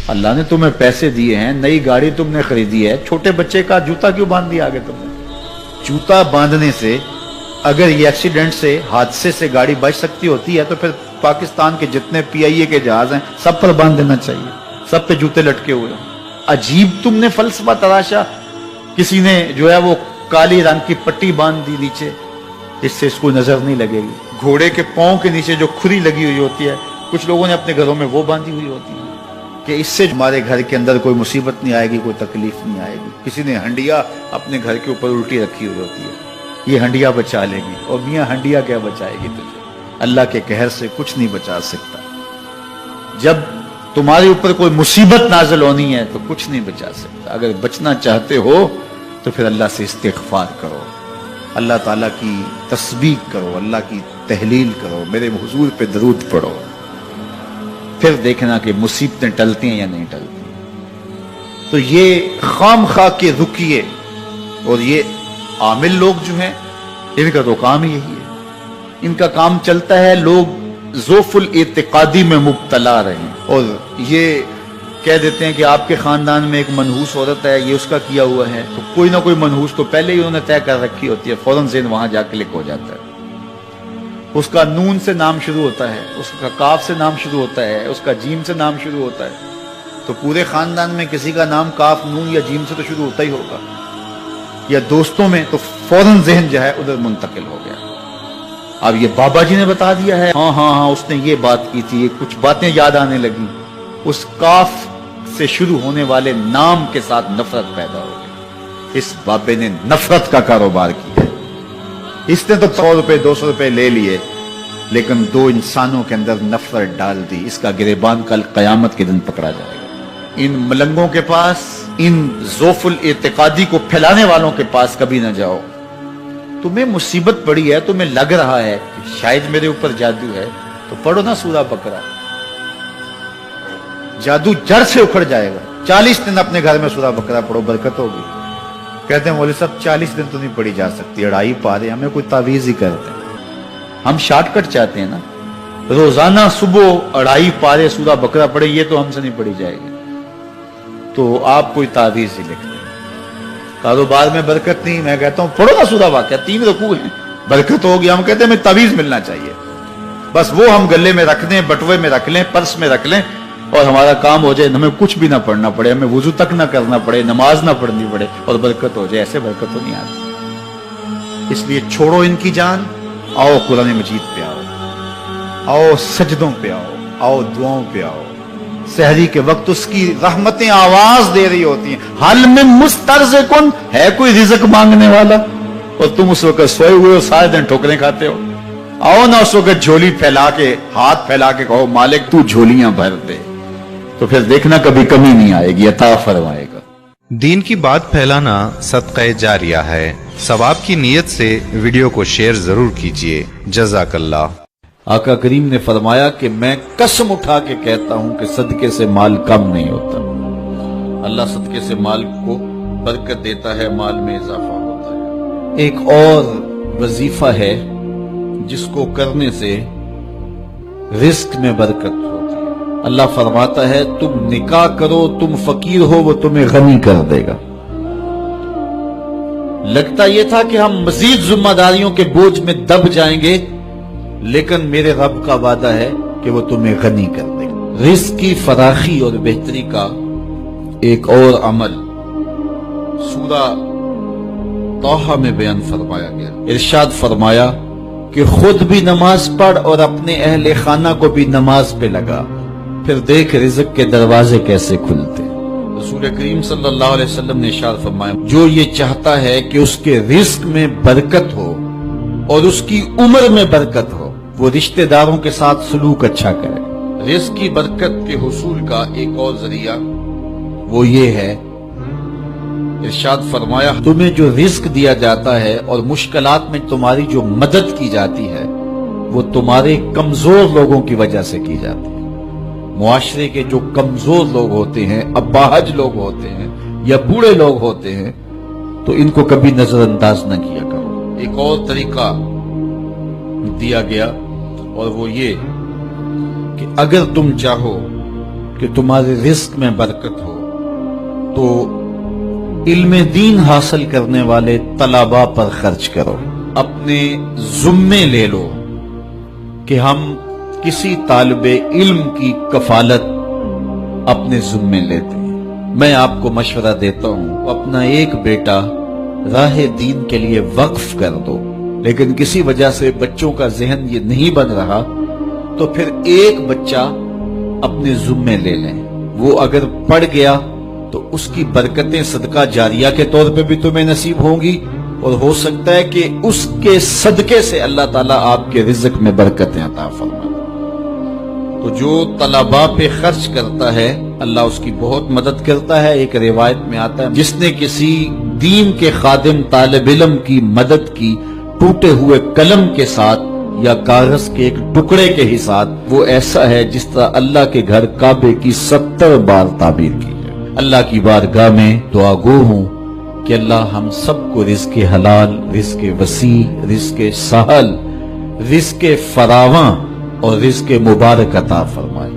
اللہ نے تمہیں پیسے دیے ہیں, نئی گاڑی تم نے خریدی ہے, چھوٹے بچے کا جوتا کیوں باندھ دیا آگے تم نے؟ جوتا باندھنے سے اگر یہ ایکسیڈنٹ سے, حادثے سے گاڑی بچ سکتی ہوتی ہے تو پھر پاکستان کے جتنے پی آئی اے کے جہاز ہیں سب پر باندھ دینا چاہیے, سب پہ جوتے لٹکے ہوئے ہیں. عجیب تم نے فلسفہ تراشا. کسی نے جو ہے وہ کالی رنگ کی پٹی باندھ دی نیچے, اس سے اس کو نظر نہیں لگے گی. گھوڑے کے پاؤں کے نیچے جو کھری لگی ہوئی ہوتی ہے, کچھ لوگوں نے اپنے گھروں میں وہ باندھی ہوئی ہوتی ہے کہ اس سے ہمارے گھر کے اندر کوئی مصیبت نہیں آئے گی, کوئی تکلیف نہیں آئے گی. کسی نے ہنڈیا اپنے گھر کے اوپر الٹی رکھی ہوئی ہوتی ہے, یہ ہنڈیا بچا لے گی. اور میاں ہنڈیا کیا بچائے گی تجھے؟ اللہ کے قہر سے کچھ نہیں بچا سکتا. جب تمہارے اوپر کوئی مصیبت نازل ہونی ہے تو کچھ نہیں بچا سکتا. اگر بچنا چاہتے ہو تو پھر اللہ سے استغفار کرو, اللہ تعالیٰ کی تسبیح کرو, اللہ کی تحلیل کرو, میرے حضور پہ درود پڑھو, پھر دیکھنا کہ مصیبتیں ٹلتی ہیں یا نہیں ٹلتی. تو یہ خام خواہ کے رکیے اور یہ عامل لوگ جو ہیں ان کا تو کام ہی یہی ہے. ان کا کام چلتا ہے لوگ ذوف الاعتقادی میں مبتلا رہے اور یہ کہہ دیتے ہیں کہ آپ کے خاندان میں ایک منحوس عورت ہے, یہ اس کا کیا ہوا ہے, تو کوئی نہ کوئی منحوس تو پہلے ہی انہوں نے طے کر رکھی ہوتی ہے, فوراً ذہن وہاں جا کلک ہو جاتا ہے. اس کا نون سے نام شروع ہوتا ہے, اس کا کاف سے نام شروع ہوتا ہے, اس کا جیم سے نام شروع ہوتا ہے, تو پورے خاندان میں کسی کا نام کاف, نون یا جیم سے تو شروع ہوتا ہی ہوگا. یا دوستوں میں تو فوراً ذہن جو ہے ادھر منتقل ہو گیا. اب یہ بابا جی نے بتا دیا ہے, ہاں اس نے یہ بات کی تھی, یہ کچھ باتیں یاد آنے لگی. اس کاف سے شروع ہونے والے نام کے ساتھ نفرت پیدا ہو گئی. اس بابے نے نفرت کا کاروبار کیا. اس نے تو 100 روپے 200 روپے لے لیے, لیکن 2 انسانوں کے اندر نفرت ڈال دی. اس کا گریبان کل قیامت کے دن پکڑا جائے گا. ان ملنگوں کے پاس, ان ذوف الاعتقادی کو پھیلانے والوں کے پاس کبھی نہ جاؤ. تمہیں مصیبت پڑی ہے, تمہیں لگ رہا ہے کہ شاید میرے اوپر جادو ہے, تو پڑھو نا سورہ بقرہ, جادو جڑ سے اکھڑ جائے گا. 40 دن اپنے گھر میں سورہ بقرہ پڑھو, برکت ہوگی. کہتے ہیں مولوی صاحب 40 دن تو نہیں پڑھی جا سکتی, 2.5 پارے, ہمیں کوئی تعویذ ہی کرتے ہیں. ہم شارٹ کٹ چاہتے ہیں نا, روزانہ صبح 2.5 پارے سورہ بقرہ پڑھے, یہ تو ہم سے نہیں پڑھی جائے گی. تو آپ کوئی تعویذ ہی لکھتے ہیں. کاروبار میں برکت نہیں, میں کہتا ہوں پڑھو نا سورہ واقعہ, 3 رکوع ہیں, برکت ہوگی. ہم کہتے ہیں ہمیں تعویذ ملنا چاہیے, بس وہ ہم گلے میں رکھ دیں, بٹوے میں رکھ لیں, پرس میں رکھ لیں, اور ہمارا کام ہو جائے, ہمیں کچھ بھی نہ پڑھنا پڑے, ہمیں وضو تک نہ کرنا پڑے, نماز نہ پڑھنی پڑے, اور برکت ہو جائے. ایسے برکت تو نہیں آتی. اس لیے چھوڑو ان کی جان, آؤ قرآن مجید پہ آؤ, آؤ سجدوں پہ آؤ, آؤ دعاؤں پہ آؤ. سحری کے وقت اس کی رحمتیں آواز دے رہی ہوتی ہیں, حل من مسترزقن, ہے کوئی رزق مانگنے والا, اور تم اس وقت سوئے ہوئے ہو, سارے دن ٹھوکریں کھاتے ہو. آؤ نا اس وقت جھولی پھیلا کے, ہاتھ پھیلا کے کہو مالک تو جھولیاں بھر دے, تو پھر دیکھنا کبھی کمی نہیں آئے گی, عطا فرمائے گا. دین کی بات پھیلانا صدقہ جاریہ ہے. ثواب کی نیت سے ویڈیو کو شیئر ضرور کیجیے. جزاک اللہ. آقا کریم نے فرمایا کہ میں قسم اٹھا کے کہتا ہوں کہ صدقے سے مال کم نہیں ہوتا. اللہ صدقے سے مال کو برکت دیتا ہے, مال میں اضافہ ہوتا ہے. ایک اور وظیفہ ہے جس کو کرنے سے رزق میں برکت ہوتی ہے. اللہ فرماتا ہے تم نکاح کرو, تم فقیر ہو, وہ تمہیں غنی کر دے گا. لگتا یہ تھا کہ ہم مزید ذمہ داریوں کے بوجھ میں دب جائیں گے, لیکن میرے رب کا وعدہ ہے کہ وہ تمہیں غنی کر دے گا. رزق کی فراخی اور بہتری کا ایک اور عمل سورہ طٰہٰ میں بیان فرمایا گیا. ارشاد فرمایا کہ خود بھی نماز پڑھ اور اپنے اہل خانہ کو بھی نماز پہ لگا, پھر دیکھ رزق کے دروازے کیسے کھلتے. رسول کریم صلی اللہ علیہ وسلم نے ارشاد فرمایا جو یہ چاہتا ہے کہ اس کے رزق میں برکت ہو اور اس کی عمر میں برکت ہو, وہ رشتہ داروں کے ساتھ سلوک اچھا کرے. رزق کی برکت کے حصول کا ایک اور ذریعہ وہ یہ ہے, ارشاد فرمایا تمہیں جو رزق دیا جاتا ہے اور مشکلات میں تمہاری جو مدد کی جاتی ہے وہ تمہارے کمزور لوگوں کی وجہ سے کی جاتی ہے. معاشرے کے جو کمزور لوگ ہوتے ہیں, اباہج لوگ ہوتے ہیں یا بوڑھے لوگ ہوتے ہیں, تو ان کو کبھی نظر انداز نہ کیا کرو. ایک اور طریقہ دیا گیا اور وہ یہ کہ اگر تم چاہو کہ کہ تمہارے رزق میں برکت ہو تو علم دین حاصل کرنے والے طلباء پر خرچ کرو. اپنے ذمے لے لو کہ ہم کسی طالب علم کی کفالت اپنے ذمے لیتے ہیں. میں آپ کو مشورہ دیتا ہوں اپنا ایک بیٹا راہ دین کے لیے وقف کر دو، لیکن کسی وجہ سے بچوں کا ذہن یہ نہیں بن رہا تو پھر ایک بچہ اپنے ذمے لے لیں. وہ اگر پڑھ گیا تو اس کی برکتیں صدقہ جاریہ کے طور پہ بھی تمہیں نصیب ہوں گی، اور ہو سکتا ہے کہ اس کے صدقے سے اللہ تعالیٰ آپ کے رزق میں برکتیں عطا فرمائے. تو جو طلباء پہ خرچ کرتا ہے اللہ اس کی بہت مدد کرتا ہے. ایک روایت میں آتا ہے جس نے کسی دین کے خادم طالب علم کی مدد کی ٹوٹے ہوئے قلم کے ساتھ یا کاغذ کے ایک ٹکڑے کے ہی ساتھ، وہ ایسا ہے جس طرح اللہ کے گھر کعبے کی 70 بار تعمیر کی ہے. اللہ کی بارگاہ میں دعا گو ہوں کہ اللہ ہم سب کو رزق حلال، رزق وسیع، رزق سہل، رزق فراواں اور رزق مبارک عطا فرمائے.